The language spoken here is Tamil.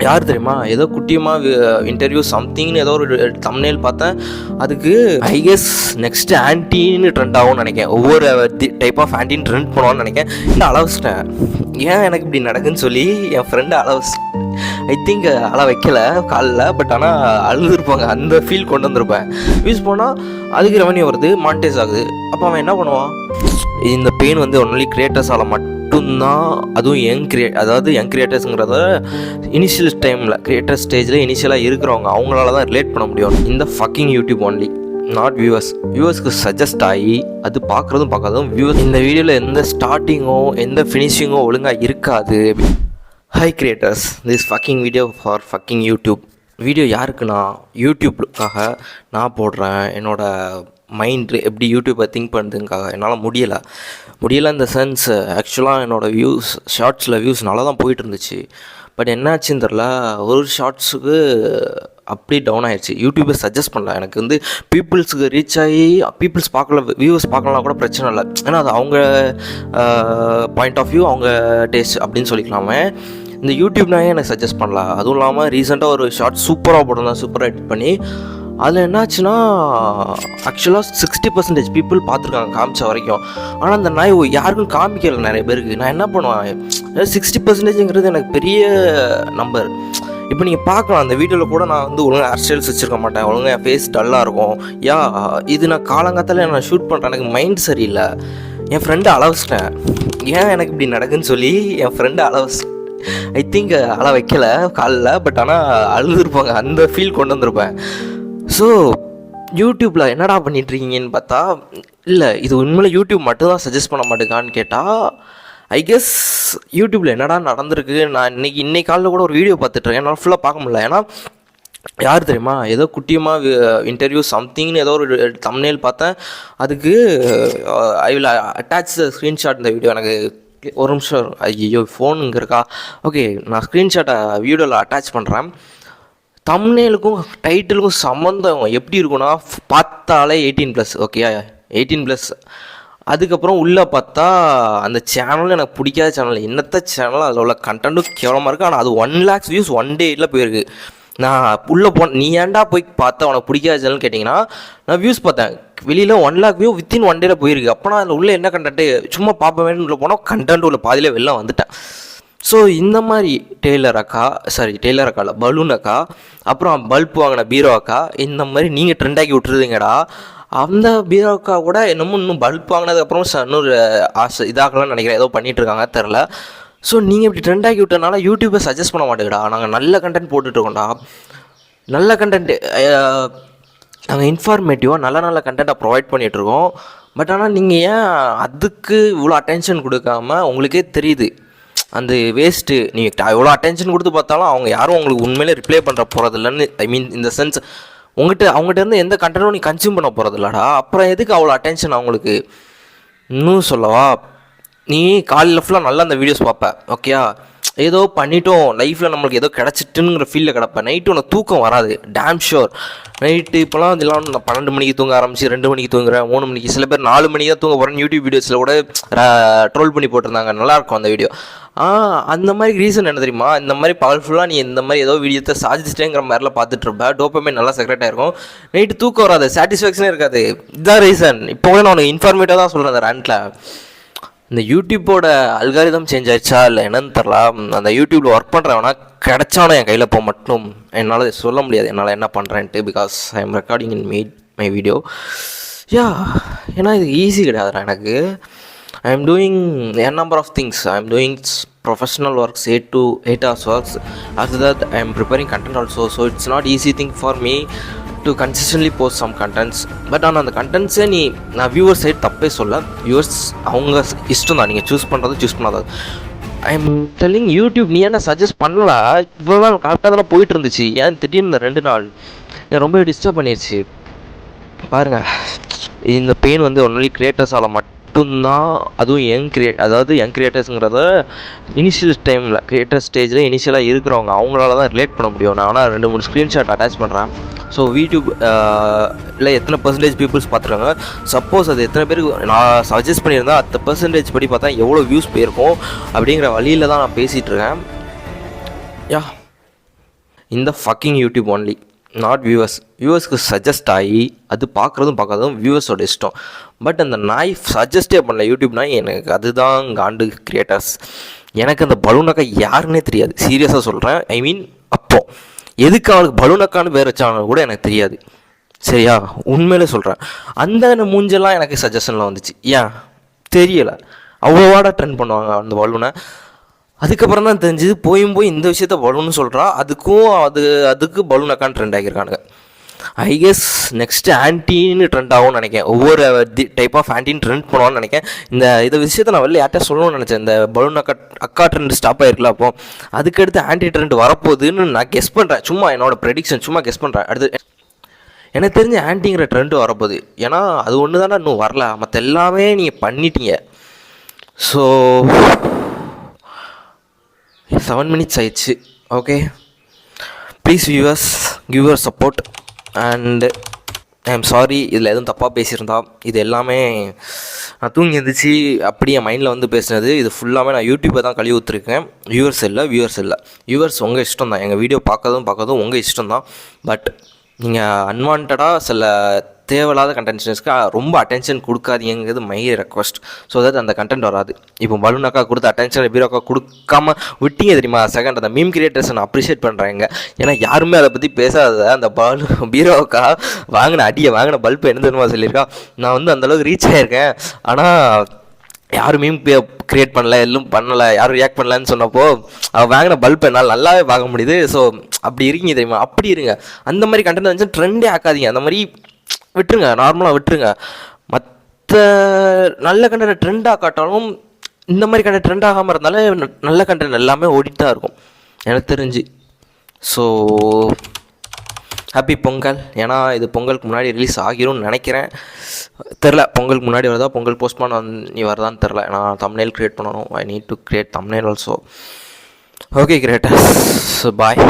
யார் தெரியுமா? ஏதோ குட்டியமாக இன்டர்வியூ சம்திங்னு ஏதோ ஒரு தம்ப்நெயில் பார்த்தேன். அதுக்கு ஐ கெஸ் நெக்ஸ்ட் ஆன்டின்னு ட்ரெண்ட் ஆகும்னு நினைக்கிறேன். ஒவ்வொரு டைப் ஆஃப் ஆன்டின்னு ட்ரெண்ட் பண்ணுவான்னு நினைக்கிறேன். இல்லை அளவச்சிட்டேன். ஏன் எனக்கு இப்படி நடக்குன்னு சொல்லி என் ஃப்ரெண்டு ஐ திங்க் அழ வைக்கல காலில். பட் ஆனால் அழுதுருப்பாங்க. அந்த ஃபீல் கொண்டு வந்திருப்பேன். யூஸ் போனால் அதுக்கு ரெவன்யூ வருது, மானிட்டைஸ் ஆகுது. அப்போ அவன் என்ன பண்ணுவான்? இந்த பெயின் வந்து ஒன்லி கிரியேட்டர்ஸால் மட்டும்தான், அதுவும் யங் கிரியேட்டர்ஸுங்கிறத இனிஷியல் டைமில் கிரியேட்டர் ஸ்டேஜில் இனிஷியலாக இருக்கிறவங்க அவங்களால தான் ரிலேட் பண்ண முடியும். இந்த ஃபக்கிங் யூடியூப் ஒன்லி, நாட் வியூவர்ஸ்க்கு சஜஸ்ட் ஆகி அது பார்க்குறதும் வியூவர்ஸ் இந்த வீடியோவில் எந்த ஸ்டார்டிங்கோ எந்த ஃபினிஷிங்கோ ஒழுங்காக இருக்காது. High creators, this fucking video for fucking YouTube. Video யாருக்குன்னா யூடியூப்புக்காக நான் போடுறேன். என்னோடய மைண்டு எப்படி யூடியூப்பை திங்க் பண்ணுறதுக்காக என்னால் முடியலை இந்த சென்ஸ். ஆக்சுவலாக என்னோடய ஷார்ட்ஸில் வியூஸ் நல்லா தான் போயிட்டு இருந்துச்சு. பட் என்னாச்சுன்னு தெரில, ஒரு ஷார்ட்ஸுக்கு அப்படி டவுன் ஆகிடுச்சு. யூடியூப்பை சஜஸ்ட் பண்ணல. எனக்கு வந்து பீப்புள்ஸுக்கு ரீச் ஆகி வியூவர்ஸ் பார்க்கலாம் கூட பிரச்சனை இல்லை. ஏன்னா அது அவங்க பாயிண்ட் ஆஃப் வியூ, அவங்க டேஸ்ட் அப்படின்னு சொல்லிக்கலாமே. இந்த யூடியூப்னாயே எனக்கு சஜஸ்ட் பண்ணல. அதுவும் இல்லாமல் ரீசெண்டாக ஒரு ஷார்ட் சூப்பராக போட்டிருந்தேன், சூப்பராக எடிட் பண்ணி. அதில் என்னாச்சுன்னா ஆக்சுவலாக 60% பீப்புள் பார்த்துருக்காங்க காமிச்ச வரைக்கும். ஆனால் அந்த நாய் யாருக்கும் காமிக்கலை நிறைய பேருக்கு. நான் என்ன பண்ணுவேன், 60%ங்கிறது எனக்கு பெரிய நம்பர். இப்போ நீங்கள் பார்க்கலாம், அந்த வீடியோவில் கூட நான் வந்து ஒழுங்காக ஹேர் ஸ்டைல்ஸ் வச்சுருக்க மாட்டேன், ஒழுங்காக என் ஃபேஸ் டல்லாக இருக்கும். இது நான் காலங்காத்தால் நான் ஷூட் பண்ணுறேன். எனக்கு மைண்ட் சரியில்லை. என் ஃப்ரெண்டு அளவச்சிட்டேன். ஏன் எனக்கு இப்படி நடக்குன்னு சொல்லி என் ஃப்ரெண்டு ஐ திங்க் அழ வைக்கல காலில். பட் ஆனால் அழுதுருப்பாங்க. அந்த ஃபீல் கொண்டு வந்திருப்பேன். ஸோ யூடியூப்பில் என்னடா பண்ணிகிட்ருக்கீங்கன்னு பார்த்தா, இல்லை இது உண்மையில யூடியூப் மட்டும் தான் சஜஸ்ட் பண்ண மாட்டேங்கான்னு கேட்டால், ஐ கெஸ் யூடியூப்பில் என்னடா நடந்திருக்கு. நான் இன்னைக்கு காலையில் கூட ஒரு வீடியோ பார்த்துட்ருக்கேன். என்னால் ஃபுல்லாக பார்க்க முடியல. ஏன்னா யார் தெரியுமா? ஏதோ குட்டியமாக இன்டர்வியூ சம்திங்னு ஏதோ ஒரு தம்ப்நெயில் பார்த்தேன். அதுக்கு I will attach the screenshot. இந்த வீடியோ எனக்கு ஒரு நிமிஷம், ஐயோ ஃபோன் இங்கே இருக்கா? ஓகே, நான் ஸ்க்ரீன்ஷாட்டை வீடியோவில் அட்டாச் பண்ணுறேன். தம்ப்நெயிலுக்கும் டைட்டிலுக்கும் சம்மந்தம் எப்படி இருக்குன்னா, பார்த்தாலே 18+. ஓகே, 18+. அதுக்கப்புறம் உள்ளே பார்த்தா அந்த சேனலும் எனக்கு பிடிக்காத சேனல். என்னத்த சேனல், அதில் உள்ள கண்டென்ட்டும் கேவலமாக இருக்குது. ஆனால் அது 1 lakhs வியூஸ் 1 டேயில் போயிருக்கு. நான் உள்ளே நீ ஏன்டா போய் பார்த்தா உனக்கு பிடிக்காத சேனல்னு கேட்டிங்கன்னா, நான் வியூஸ் பார்த்தேன். வெளியில் 1 lakh வியூ வித்தின் 1 டேயில் போயிருக்கு. அப்போ நான் அதில் உள்ள என்ன கண்டென்ட்டு சும்மா பார்ப்ப வேணும்னு உள்ள போனால் கண்டென்ட் உள்ள பாதியில் வெளில வந்துட்டேன். ஸோ இந்த மாதிரி டெய்லர் அக்கா பலூன் அக்கா, அப்புறம் பல்ப் வாங்கின பீரோ அக்கா, இந்த மாதிரி நீங்கள் ட்ரெண்டாக்கி விட்டுருதுங்கடா. அந்த பீரோ அக்கா கூட இன்னும் பல்ப் வாங்கினதுக்கப்புறம் இன்னொரு இதாகலாம்னு நினைக்கிறேன், ஏதோ பண்ணிகிட்ருக்காங்க தெரில. ஸோ நீங்கள் இப்படி ட்ரெண்டாக்கி விட்டனால யூடியூப்பை சஜஸ்ட் பண்ண மாட்டேங்கடா. நாங்கள் நல்ல கண்டென்ட் போட்டுட்ருக்கோம்டா. நல்ல கண்டென்ட்டு, நாங்கள் இன்ஃபார்மேட்டிவாக நல்ல கண்டென்ட்டை ப்ரொவைட் பண்ணிகிட்ருக்கோம். பட் ஆனால் நீங்கள் ஏன் அதுக்கு இவ்வளோ அட்டென்ஷன் கொடுக்காம, உங்களுக்கே தெரியுது அந்த வேஸ்ட்டு. நீங்கள் எவ்வளோ அட்டென்ஷன் கொடுத்து பார்த்தாலும் அவங்க யாரும் உங்களுக்கு உண்மையிலே ரிப்ளை பண்ணுற போகிறதில்லன்னு, ஐ மீன் இந்த சென்ஸ், அவங்ககிட்ட இருந்து எந்த கண்டென்ட்டும் நீ கன்சியூம் பண்ண போகிறதில்லடா. அப்புறம் எதுக்கு அவ்வளோ அட்டென்ஷன் அவங்களுக்கு? இன்னும் சொல்லவா, நீ காலையில் ஃபுல்லாக நல்லா அந்த வீடியோஸ் பார்ப்ப, ஓகேயா? ஏதோ பண்ணிட்டோம் லைஃப்பில், நம்மளுக்கு ஏதோ கிடச்சிட்டுங்கிற ஃபீலில் கிடப்பேன். நைட்டு உனக்கு தூக்கம் வராது, டேம் ஷோர். நைட்டு இப்போலாம் இதெல்லாம் நான் 12 மணிக்கு தூங்க ஆரம்பிச்சு 2 மணிக்கு தூங்குறேன், 3 மணிக்கு, சில பேர் 4 மணிக்கு தான் தூங்க போகிறேன்னு யூடியூப் வீடியோஸில் கூட ட்ரோல் பண்ணி போட்டிருந்தாங்க. நல்லாயிருக்கும் அந்த வீடியோ. அந்த மாதிரி ரீசன் என்ன தெரியுமா? இந்த மாதிரி பவர்ஃபுல்லாக நீ இந்த மாதிரி ஏதோ வீடியோத்தை சாதிச்சிட்டேங்கிற மாதிரிலாம் பார்த்துட்ருப்பேன். டோப்பமைன் நல்லா செக்ரெட் ஆகிருக்கும். நைட்டு தூக்கம் வராது, சாட்டிஸ்ஃபேக்ஷனே இருக்காது. இதுதான் ரீசன். இப்போ கூட நான் உனக்கு இன்ஃபார்மேட்டிவாக தான் சொல்கிறேன். அந்த ரேண்டில் இந்த யூடியூப்போட அல்காரிதம் சேஞ்ச் ஆயிடுச்சா இல்லை என்னன்னு தெரில. அந்த யூடியூப்பில் ஒர்க் பண்ணுறவனா கிடச்சானோ என் கையில் போக மட்டும் என்னால் சொல்ல முடியாது என்னால் என்ன பண்ணுறேன்ட்டு. Because I am recording in my video. ஏன்னா இது ஈஸி கிடையாதுடா எனக்கு. I am doing a number of things. I am doing professional works, 8 to 8 hours works. After that, I am preparing content also. So it's not easy thing for me to consistently post some contents. But ஆனால் அந்த கண்டென்ட்ஸே நான் வியூவர்ஸ் சைட் தப்பே சொல்ல. வியூவர்ஸ் அவங்க இஷ்டம் தான், நீங்கள் சூஸ் பண்ணாதது. ஐ எம் டெல்லிங் யூடியூப், நீ என்ன சஜஸ்ட் பண்ணல? இவ்வளோ நாள் கரெக்டாக தானே போயிட்டு இருந்துச்சு. ஏன் திடீர்னு இந்த 2 நாள் ரொம்ப டிஸ்டர்ப் பண்ணிடுச்சு பாருங்கள். இந்த பெயின் வந்து ஒன்லி கிரியேட்டர்ஸால் மட்டும்தான், அதுவும் யங் கிரியேட்டர்ஸுங்கிறத இனிஷியல் டைமில் கிரியேட்டர் ஸ்டேஜில் இனிஷியலாக இருக்கிறவங்க அவங்களால தான் ரிலேட் பண்ண முடியும். நான் ஆனால் 2-3 ஸ்க்ரீன்ஷாட் அட்டாச் பண்ணுறேன். ஸோ யூடியூப் இல்லை எத்தனை பர்சன்டேஜ் பீப்புள்ஸ் பார்த்துருக்காங்க. சப்போஸ் அது எத்தனை பேருக்கு நான் சஜஸ்ட் பண்ணியிருந்தேன், அந்த பர்சன்டேஜ் படி பார்த்தா எவ்வளோ வியூஸ் போயிருக்கும் அப்படிங்கிற வழியில் தான் நான் பேசிகிட்ருக்கேன். இந்த ஃபக்கிங் யூடியூப் ஒன்லி, நாட் வியூவர்ஸ்க்கு சஜஸ்ட் ஆகி அது பார்க்காததும் வியூவர்ஸோட இஷ்டம். பட் அந்த நாய் சஜஸ்டே பண்ணல யூடியூப் நாய். எனக்கு அதுதான் காண்டு கிரியேட்டர்ஸ். எனக்கு அந்த பலூனக்கா யாருன்னே தெரியாது, சீரியஸாக சொல்கிறேன். ஐ மீன் அப்போ எதுக்கு அவளுக்கு பலூனக்கான்னு பேர் வச்சாங்க கூட எனக்கு தெரியாது, சரியா? உண்மையிலே சொல்கிறேன். அந்த மூஞ்செல்லாம் எனக்கு சஜஷனில் வந்துச்சு. ஏன் தெரியலை, அவ்வளோவாட ட்ரெண்ட் பண்ணுவாங்க அந்த பலூனை. அதுக்கப்புறம் தான் தெரிஞ்சுது, போய் இந்த விஷயத்த பலூன்னு சொல்கிறா, அதுக்கு பலூன் அக்கான்னு ட்ரெண்ட் ஆகியிருக்கானுங்க. ஐ கெஸ் நெக்ஸ்ட்டு ஆன்டின்னு ட்ரெண்ட் ஆகும்னு நினைக்கிறேன். ஒவ்வொரு டைப் ஆஃப் ஆன்டின்னு ட்ரெண்ட் பண்ணுவான்னு நினைக்கிறேன். இந்த விஷயத்தை நான் வெளில யார்கிட்ட சொல்லணும்னு நினச்சேன். இந்த பலூன் அக்கா ட்ரெண்ட் ஸ்டாப் ஆகிருக்கலாம். அப்போ அதுக்கடுத்து ஆன்டி ட்ரெண்ட் வரப்போகுதுன்னு நான் கெஸ் பண்ணுறேன். சும்மா என்னோட ப்ரெடிக்ஷன் சும்மா கெஸ் பண்ணுறேன். அடுத்து எனக்கு தெரிஞ்ச ஆன்டிங்கிற ட்ரெண்டு வரப்போகுது. ஏன்னா அது ஒன்று தானே இன்னும் வரல, மற்ற எல்லாமே நீங்கள் பண்ணிட்டீங்க. ஸோ 7 minutes ஆயிடுச்சு. Okay, please viewers give your support and I am sorry இதில் எதுவும் தப்பாக பேசியிருந்தா. இது எல்லாமே நான் தூங்கி எழுந்திரிச்சு அப்படி என் மைண்டில் வந்து பேசினது. இது ஃபுல்லாமே நான் யூடியூப்பை தான் கழுவி ஊற்றிருக்கேன். வியூவர்ஸ் இல்லை. வியூவர்ஸ் உங்கள் இஷ்டம் தான். எங்கள் வீடியோ பார்க்கறதும் உங்கள் இஷ்டம் தான். பட் நீங்கள் அன்வான்டாக சில தேவையில்லாத கண்டென்ட்ஸ்க்கு ரொம்ப அட்டென்ஷன் கொடுக்காதீங்கிறது மை ரெக்வஸ்ட். ஸோ தட் அந்த கண்டென்ட் வராது. இப்போ பலூனாக்கா கொடுத்த அட்டென்ஷன் பீரோக்கா கொடுக்காம விட்டீங்க தெரியுமா? செகண்ட் அந்த மீம் கிரியேட்டர்ஸை நான் அப்ரிஷியேட் பண்ணுறேங்க. ஏன்னா யாருமே அதை பற்றி பேசாத அந்த பீரோக்கா வாங்கின பல்ப் என்ன தெரியுமா சொல்லியிருக்கா, நான் வந்து அந்தளவுக்கு ரீச் ஆகியிருக்கேன், ஆனால் யாரும் மீம் க்ரியேட் பண்ணல, எல்லாம் பண்ணலை, யாரும் ரியாக்ட் பண்ணலன்னு சொன்னப்போ அவள் வாங்கின பல்ப் என்னால் நல்லாவே பார்க்க முடியுது. ஸோ அப்படி இருக்கீங்க தெரியுமா? அப்படி இருங்க. அந்த மாதிரி கண்டென்ட் வந்து ட்ரெண்டே ஆக்காதீங்க. அந்த மாதிரி விட்டுருங்க, நார்மலாக விட்டுருங்க. மற்ற நல்ல கண்டென்ட் ட்ரெண்டாக காட்டாலும் இந்த மாதிரி கண்டென்ட் ட்ரெண்ட் ஆகாமல் இருந்தாலும் நல்ல கண்டென்ட் எல்லாமே ஓடிட்டு தான் இருக்கும் எனக்கு தெரிஞ்சு. So happy Pongal. ஏன்னா இது பொங்கலுக்கு முன்னாடி ரிலீஸ் ஆகிரும்னு நினைக்கிறேன். தெரில பொங்கலுக்கு முன்னாடி வருதா பொங்கல் போஸ்ட்மான் நீ வருதான்னு தெரில. நான் தம்ப்நெயில் க்ரியேட் பண்ணணும். I need to create thumbnail also. Okay creators, bye.